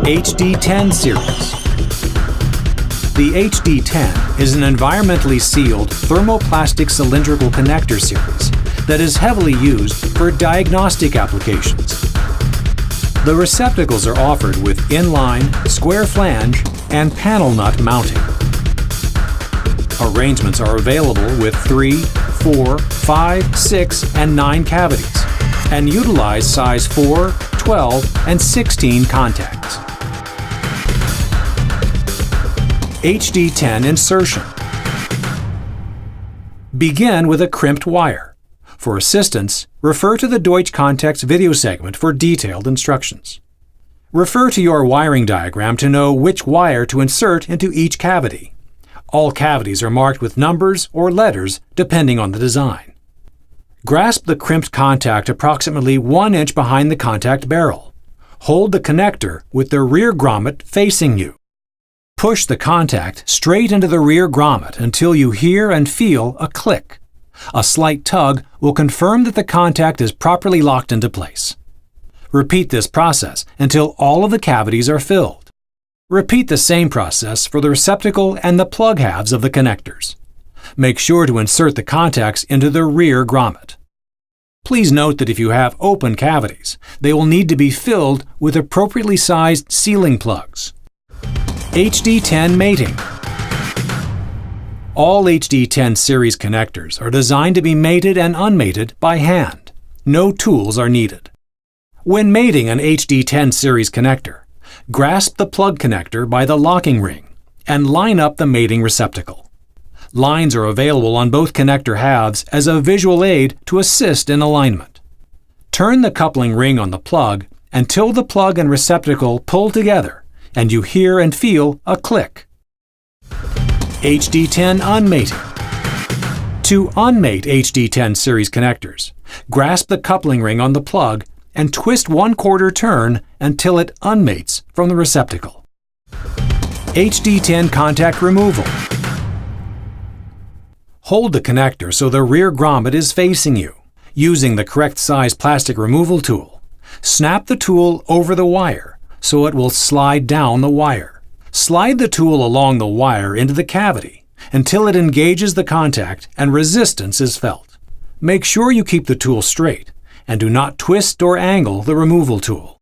HD10 Series. The HD10 is an environmentally sealed thermoplastic cylindrical connector series that is heavily used for diagnostic applications. The receptacles are offered with inline, square flange, and panel nut mounting. Arrangements are available with 3, 4, 5, 6, and 9 cavities, and utilize size 4, 12, and 16 contacts. HD10 insertion. Begin with a crimped wire. For assistance, refer to the DEUTSCH Context video segment for detailed instructions. Refer to your wiring diagram to know which wire to insert into each cavity. All cavities are marked with numbers or letters depending on the design. Grasp the crimped contact approximately 1 inch behind the contact barrel. Hold the connector with the rear grommet facing you. Push the contact straight into the rear grommet until you hear and feel a click. A slight tug will confirm that the contact is properly locked into place. Repeat this process until all of the cavities are filled. Repeat the same process for the receptacle and the plug halves of the connectors. Make sure to insert the contacts into the rear grommet. Please note that if you have open cavities, they will need to be filled with appropriately sized sealing plugs. HD10 mating. All HD10 series connectors are designed to be mated and unmated by hand. No tools are needed. When mating an HD10 series connector, grasp the plug connector by the locking ring and line up the mating receptacle. Lines are available on both connector halves as a visual aid to assist in alignment. Turn the coupling ring on the plug until the plug and receptacle pull together and you hear and feel a click. HD10 unmating. To unmate HD10 series connectors, grasp the coupling ring on the plug and twist 1/4 turn until it unmates from the receptacle. HD10 contact removal. Hold the connector so the rear grommet is facing you. Using the correct size plastic removal tool, snap the tool over the wire so it will slide down the wire. Slide the tool along the wire into the cavity until it engages the contact and resistance is felt. Make sure you keep the tool straight and do not twist or angle the removal tool.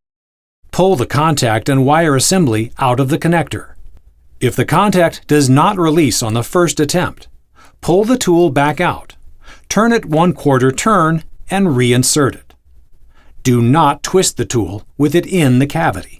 Pull the contact and wire assembly out of the connector. If the contact does not release on the first attempt, pull the tool back out, turn it 1/4 turn, and reinsert it. Do not twist the tool with it in the cavity.